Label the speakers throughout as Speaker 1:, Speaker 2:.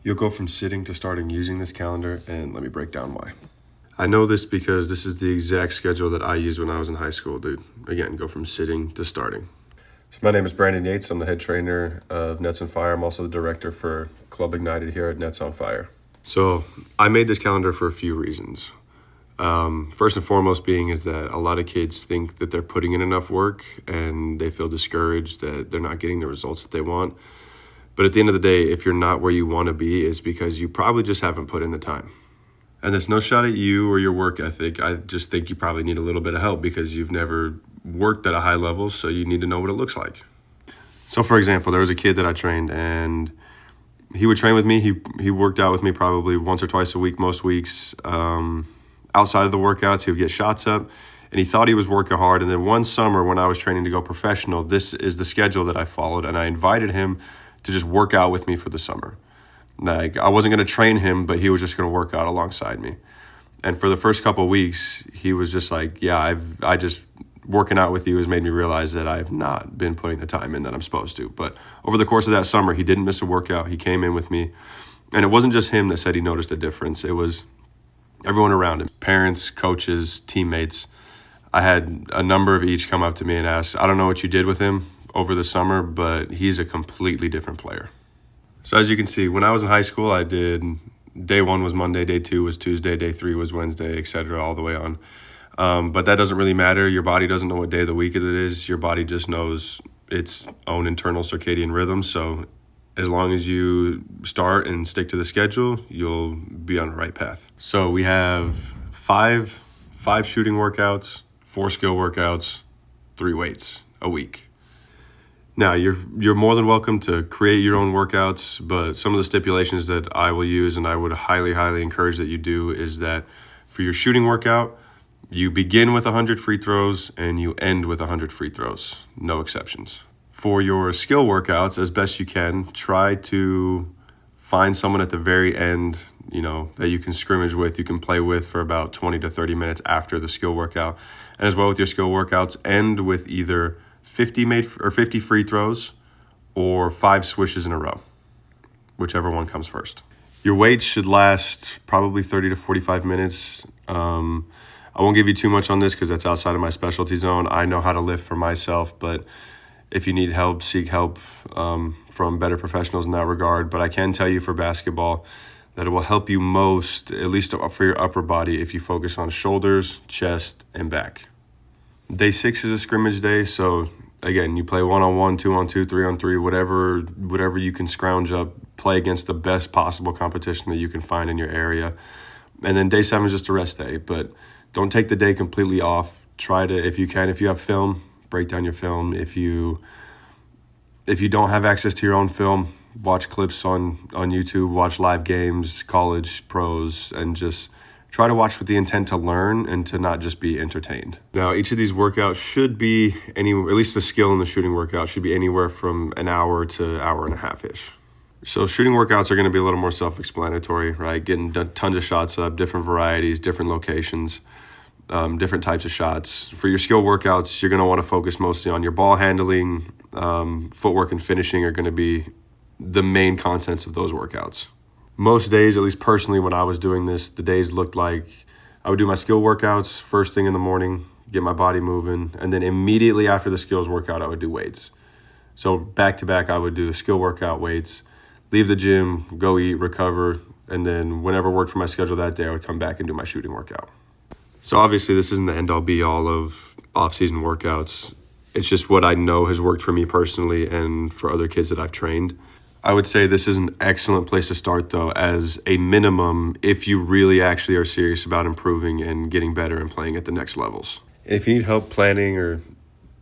Speaker 1: You'll go from sitting to starting using this calendar, and let me break down why. I know this because this is the exact schedule that I used when I was in high school, dude. Again, go from sitting to starting. So my name is Brandon Yates. I'm the head trainer of Nets on Fire. I'm also the director for Club Ignited here at Nets on Fire. So I made this calendar for a few reasons. First and foremost being is that a lot of kids think that they're putting in enough work and they feel discouraged that they're not getting the results that they want. But at the end of the day, if you're not where you want to be, it's because you probably just haven't put in the time. And there's no shot at you or your work ethic. I just think you probably need a little bit of help because you've never worked at a high level, so you need to know what it looks like. So for example, there was a kid that I trained, and he would train with me. He worked out with me probably once or twice a week, most weeks. Outside of the workouts, he would get shots up, and he thought he was working hard. And then one summer when I was training to go professional, this is the schedule that I followed, and I invited him to just work out with me for the summer. Like, I wasn't going to train him, but he was just going to work out alongside me. And for the first couple of weeks, he was just like, yeah, I just working out with you has made me realize that I've not been putting the time in that I'm supposed to. But over the course of that summer, he didn't miss a workout. He came in with me. And it wasn't just him that said he noticed a difference. It was everyone around him, parents, coaches, teammates. I had a number of each come up to me and ask, I don't know what you did with him over the summer, but he's a completely different player. So as you can see, when I was in high school, I did day 1 was Monday, day 2 was Tuesday, day 3 was Wednesday, etc., all the way on. But that doesn't really matter. Your body doesn't know what day of the week it is. Your body just knows its own internal circadian rhythm. So as long as you start and stick to the schedule, you'll be on the right path. So we have five shooting workouts, 4 skill workouts, 3 weights a week. Now, you're more than welcome to create your own workouts, but some of the stipulations that I will use and I would highly, highly encourage that you do is that for your shooting workout, you begin with 100 free throws and you end with 100 free throws, no exceptions. For your skill workouts, as best you can, try to find someone at the very end, that you can scrimmage with, you can play with for about 20 to 30 minutes after the skill workout. And as well with your skill workouts, end with either 50 free throws or 5 swishes in a row, whichever one comes first. Your weights should last probably 30 to 45 minutes. I won't give you too much on this because that's outside of my specialty zone. I know how to lift for myself, but if you need help, seek help from better professionals in that regard. But I can tell you for basketball that it will help you most, at least for your upper body, if you focus on shoulders, chest, and back. Day 6 is a scrimmage day, so again, you play 1-on-1, 2-on-2, 3-on-3, whatever you can scrounge up, play against the best possible competition that you can find in your area. And then day 7 is just a rest day, but don't take the day completely off. Try to, if you have film, break down your film. If you don't have access to your own film, watch clips on YouTube, watch live games, college, pros, and just try to watch with the intent to learn and to not just be entertained. Now, each of these workouts should be at least the skill in the shooting workout should be anywhere from an hour to hour and a half-ish. So shooting workouts are going to be a little more self-explanatory, right? Getting tons of shots up, different varieties, different locations, different types of shots. For your skill workouts, you're going to want to focus mostly on your ball handling, footwork, and finishing are going to be the main contents of those workouts. Most days, at least personally when I was doing this, the days looked like I would do my skill workouts first thing in the morning, get my body moving, and then immediately after the skills workout, I would do weights. So back to back, I would do skill workout, weights, leave the gym, go eat, recover, and then whenever worked for my schedule that day, I would come back and do my shooting workout. So obviously this isn't the end-all be-all of off-season workouts. It's just what I know has worked for me personally and for other kids that I've trained. I would say this is an excellent place to start, though, as a minimum if you really actually are serious about improving and getting better and playing at the next levels. If you need help planning or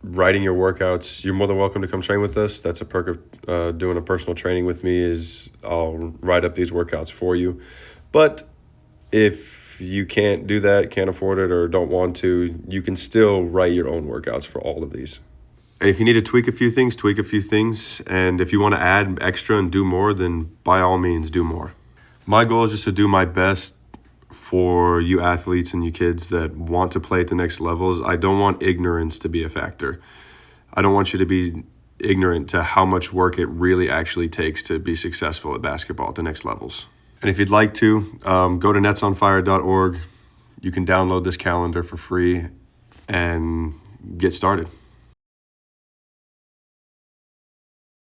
Speaker 1: writing your workouts, you're more than welcome to come train with us. That's a perk of doing a personal training with me is I'll write up these workouts for you. But if you can't do that, can't afford it, or don't want to, you can still write your own workouts for all of these. And if you need to tweak a few things. And if you want to add extra and do more, then by all means, do more. My goal is just to do my best for you athletes and you kids that want to play at the next levels. I don't want ignorance to be a factor. I don't want you to be ignorant to how much work it really actually takes to be successful at basketball at the next levels. And if you'd like to, go to netsonfire.org. You can download this calendar for free and get started.